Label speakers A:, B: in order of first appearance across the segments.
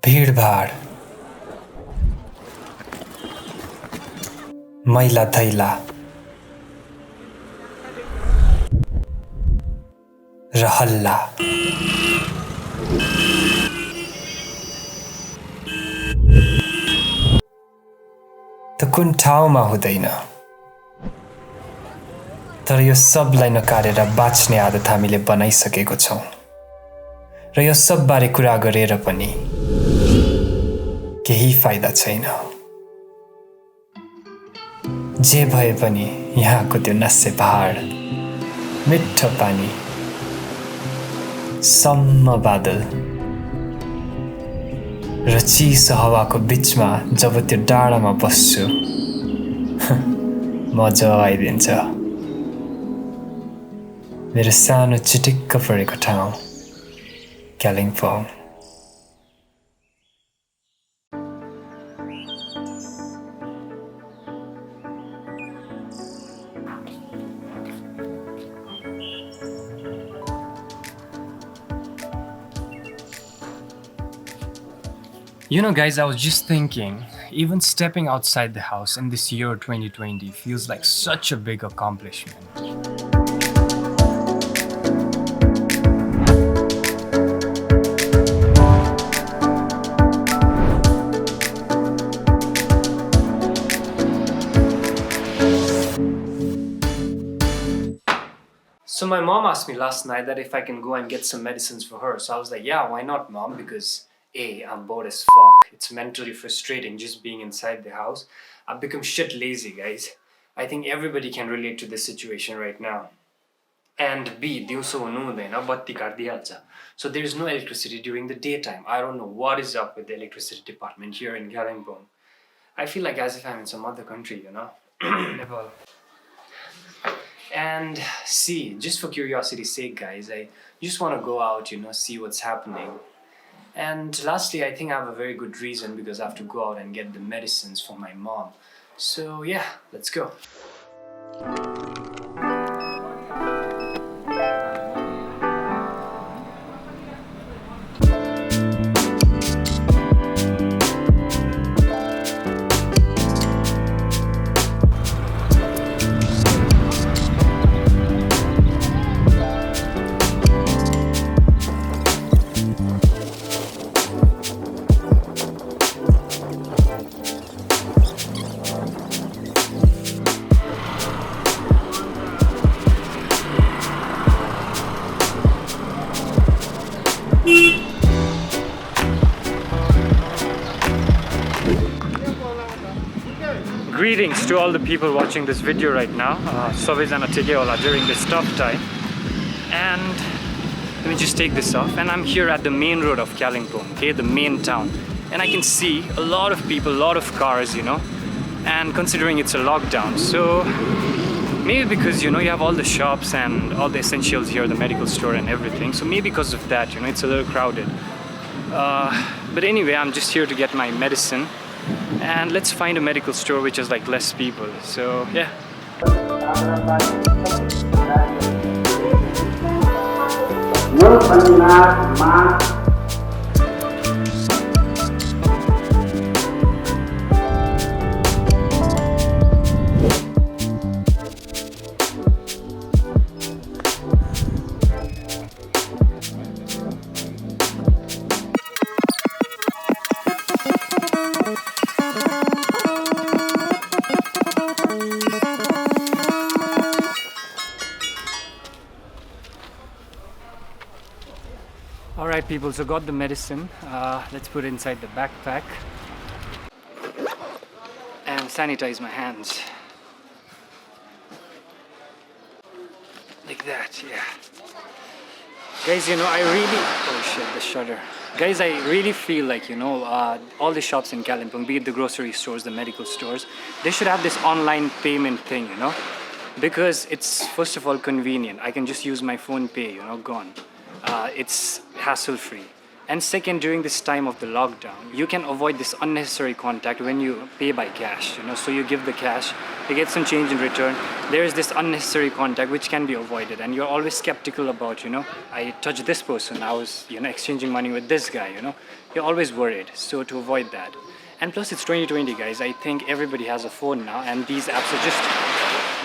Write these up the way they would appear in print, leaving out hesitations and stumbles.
A: भीडभाड, मैला धैला र हल्ला। त कुन ठाउँमा हुँदैन, तर यो सबलाई नकारेर बाँच्ने आदत हामीले बनाइसकेको छौँ र यो सबबारे कुरा गरेर पनि केही फाइदा छैन। जे भए पनि यहाँको त्यो नस्से पहाड, मिठो पानी, सम्म बादल र चिसो हावाको बिचमा जब त्यो डाँडामा बस्छु मजा आइदिन्छ। मेरो सानो चिटिक्क परेको ठाउँ Kalimpong. You know, guys, I was just thinking, even stepping outside the house in this year 2020 feels like such a big accomplishment. So my mom asked me last night that if I can go and get some medicines for her. So I was like, yeah, why not, Mom? Because A, I'm bored as fuck. It's mentally frustrating just being inside the house. I've become shit lazy, guys. I think everybody can relate to this situation right now. And B, दिउँसो हुनु हुँदैन, बत्ती काटिदिइहाल्छ. So there is no electricity during the daytime. I don't know what is up with the electricity department here in Kalimpong. I feel like as if I'm in some other country, you know? Nepal. And C, just for curiosity's sake, guys, I just want to go out, you know, see what's happening. And lastly, I think I have a very good reason because I have to go out and get the medicines for my mom. So yeah, let's go. Greetings to all the people watching this video right now. सबैजना ठिकै होला during this tough time. And let me just take this off. And I'm here at the main road of Kalimpong, okay, the main town. And I can see a lot of people, a lot of cars, you know. And considering it's a lockdown, so maybe because, you know, you have all the shops and all the essentials here, the medical store and everything. So maybe because of that, you know, it's a little crowded. But anyway, I'm just here to get my medicine. And let's find a medical store which has like less people. So yeah. Alright people, so got the medicine. Let's put it inside the backpack and sanitize my hands. Like that, yeah. Guys, you know, I really... Oh shit, the shutter. Guys, I really feel like, you know, all the shops in Kalimpong, be it the grocery stores, the medical stores, they should have this online payment thing, you know? Because it's, first of all, convenient. I can just use my phone pay, you know, gone. It's hassle-free. And second, during this time of the lockdown, you can avoid this unnecessary contact when you pay by cash, so you give the cash, you get some change in return. There is this unnecessary contact which can be avoided, and you're always skeptical about, I touched this person, I was, exchanging money with this guy, you're always worried. So to avoid that. And plus it's 2020, guys. I think everybody has a phone now, and these apps are just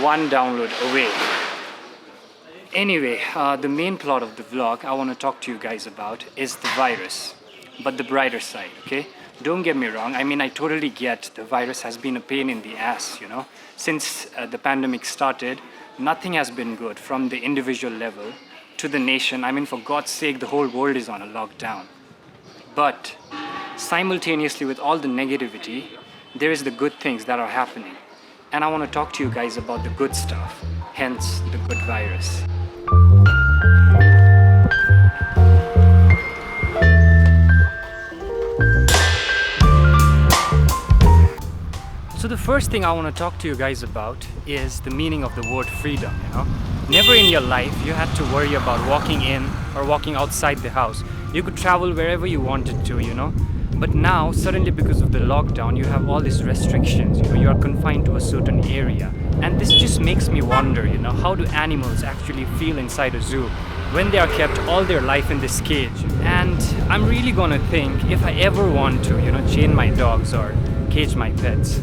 A: one download away. Anyway, the main plot of the vlog I want to talk to you guys about is the virus, but the brighter side, okay? Don't get me wrong, I totally get the virus has been a pain in the ass, Since the pandemic started, nothing has been good from the individual level to the nation. For God's sake, the whole world is on a lockdown. But simultaneously with all the negativity, there is the good things that are happening. And I want to talk to you guys about the good stuff, hence the good virus. So the first thing I want to talk to you guys about is the meaning of the word freedom, Never in your life you had to worry about walking in or walking outside the house. You could travel wherever you wanted to, But now, suddenly because of the lockdown, you have all these restrictions, you are confined to a certain area. And this just makes me wonder, how do animals actually feel inside a zoo when they are kept all their life in this cage? And I'm really gonna think if I ever want to, chain my dogs or cage my pets.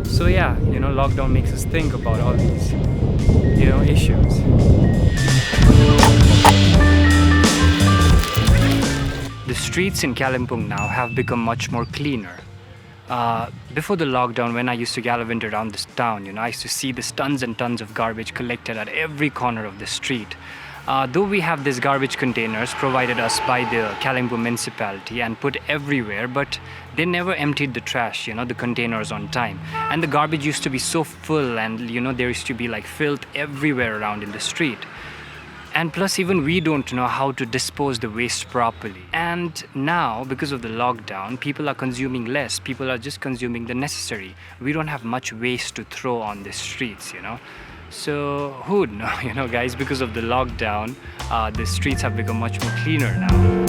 A: So yeah, lockdown makes us think about all these, issues. The streets in Kalimpong now have become much more cleaner. Before the lockdown, when I used to gallivant around this town, I used to see these tons and tons of garbage collected at every corner of the street. Though we have these garbage containers provided us by the Kalimpong municipality and put everywhere, but they never emptied the trash, the containers on time. And the garbage used to be so full, and there used to be like filth everywhere around in the street. And plus, even we don't know how to dispose the waste properly. And now, because of the lockdown, people are consuming less. People are just consuming the necessary. We don't have much waste to throw on the streets, So who would know, guys, because of the lockdown, the streets have become much more cleaner now.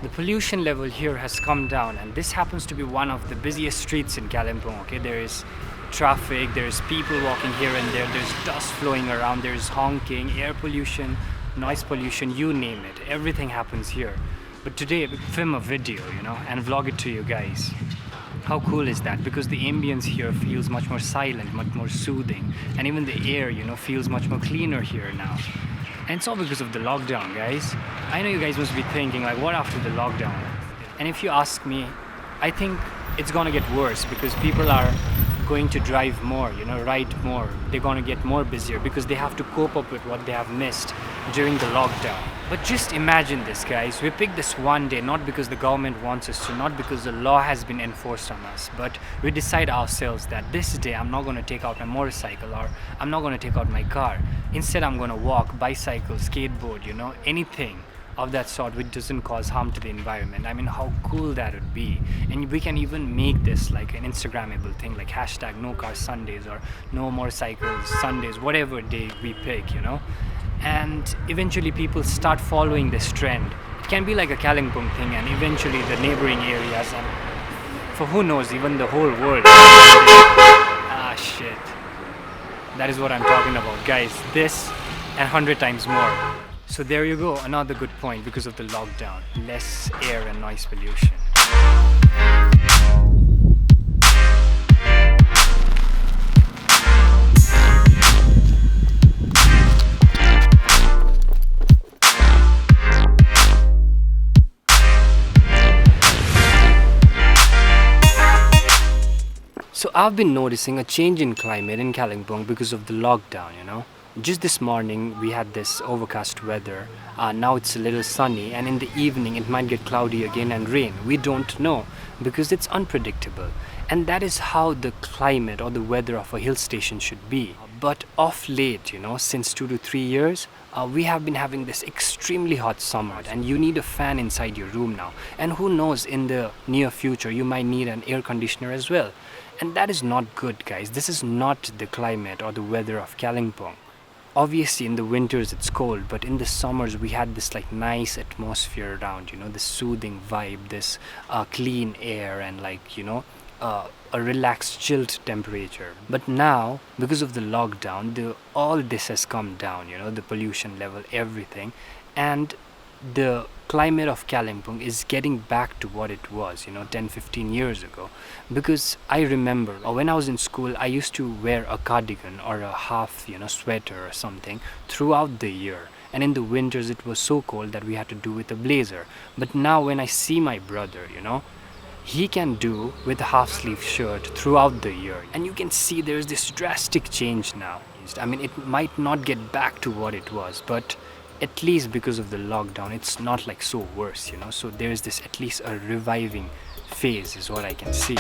A: The pollution level here has come down, and this happens to be one of the busiest streets in Kalimpong, okay? There is traffic, there is people walking here and there, there's dust flowing around, there's honking, air pollution, noise pollution, you name it. Everything happens here. But today, we film a video, and vlog it to you guys. How cool is that? Because the ambience here feels much more silent, much more soothing. And even the air, feels much more cleaner here now. And it's all because of the lockdown, guys. I know you guys must be thinking, like, what after the lockdown? And if you ask me, I think it's gonna get worse because people are going to drive more, ride more. They're gonna get more busier because they have to cope up with what they have missed during the lockdown. But just imagine this, guys. We picked this one day, not because the government wants us to, not because the law has been enforced on us, but we decide ourselves that this day I'm not gonna take out my motorcycle, or I'm not gonna take out my car. Instead, I'm gonna walk, bicycle, skateboard, anything of that sort which doesn't cause harm to the environment. How cool that would be. And we can even make this like an Instagrammable thing, like hashtag no car Sundays or no motorcycles Sundays, whatever day we pick, And eventually people start following this trend. It can be like a Kalimpong thing, and eventually the neighboring areas, and for who knows, even the whole world. Shit. That is what I'm talking about, guys. This and 100 times more. So there you go, another good point because of the lockdown. Less air and noise pollution. So I've been noticing a change in climate in Kalimpong because of the lockdown, Just this morning we had this overcast weather. Now it's a little sunny, and in the evening it might get cloudy again and rain. We don't know because it's unpredictable. And that is how the climate or the weather of a hill station should be. But of late, since 2 to 3 years, we have been having this extremely hot summer, and you need a fan inside your room now. And who knows, in the near future you might need an air conditioner as well. And that is not good, guys. This is not the climate or the weather of Kalimpong. Obviously in the winters it's cold, but in the summers we had this like nice atmosphere around, you know, this soothing vibe, this clean air, and like, you know, a relaxed chilled temperature. But now, because of the lockdown, all this has come down, you know, the pollution level, everything, and the climate of Kalimpong is getting back to what it was, you know, 10-15 years ago. Because I remember when I was in school, I used to wear a cardigan or a half, you know, sweater or something throughout the year, and in the winters it was so cold that we had to do with a blazer. But now when I see my brother, you know, he can do with a half sleeve shirt throughout the year, and you can see there's this drastic change now. I mean, it might not get back to what it was, but at least because of the lockdown it's not like so worse, you know. So there's this at least a reviving phase is what I can see.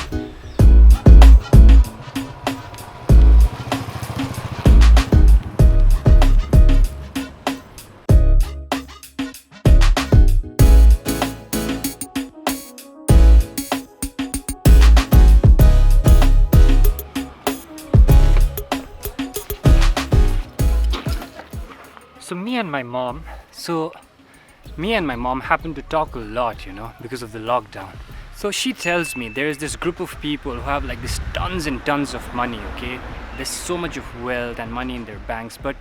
A: So me and my mom happen to talk a lot, you know, because of the lockdown. So she tells me there is this group of people who have like this tons and tons of money, okay? There's so much of wealth and money in their banks, but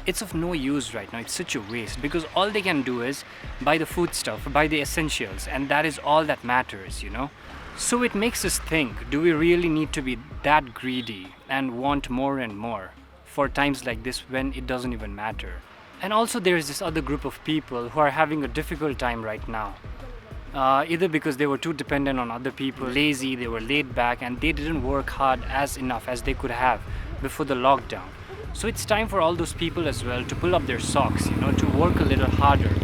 A: it's of no use right now. It's such a waste because all they can do is buy the food stuff, buy the essentials, and that is all that matters, you know? So it makes us think, do we really need to be that greedy and want more and more for times like this when it doesn't even matter? And also there is this other group of people who are having a difficult time right now. Either because they were too dependent on other people, lazy, they were laid back, and they didn't work hard enough as they could have before the lockdown. So it's time for all those people as well to pull up their socks, you know, to work a little harder,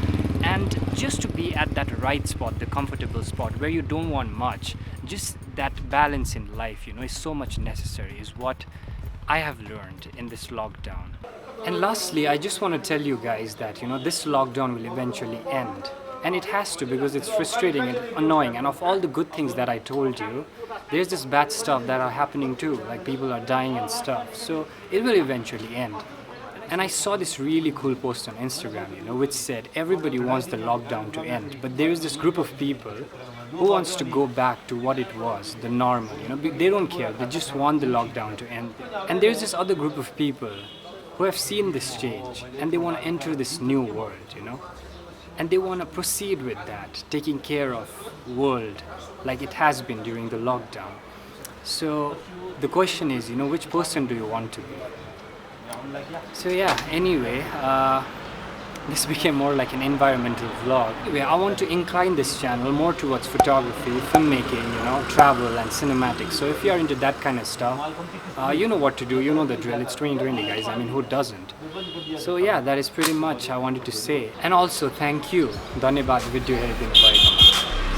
A: and just to be at that right spot, the comfortable spot where you don't want much. Just that balance in life, you know, is so much necessary, is what I have learned in this lockdown. And lastly, I just want to tell you guys that, you know, this lockdown will eventually end. And it has to, because it's frustrating and annoying. And of all the good things that I told you, there's this bad stuff that are happening too. Like people are dying and stuff. So it will eventually end. And I saw this really cool post on Instagram, you know, which said everybody wants the lockdown to end. But there is this group of people who wants to go back to what it was, the normal, you know. They don't care. They just want the lockdown to end. And there's this other group of people who have seen this change and they want to enter this new world, you know, and they want to proceed with that, taking care of world like it has been during the lockdown. So the question is, you know, which person do you want to be? So yeah, anyway, this became more like an environmental vlog. Anyway, I want to incline this channel more towards photography, filmmaking, you know, travel and cinematics. So if you are into that kind of stuff, you know what to do, you know the drill. It's 2020, guys. I mean, who doesn't? So yeah, that is pretty much I wanted to say. And also, thank you. Dhanyabad video editing.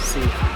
A: See ya.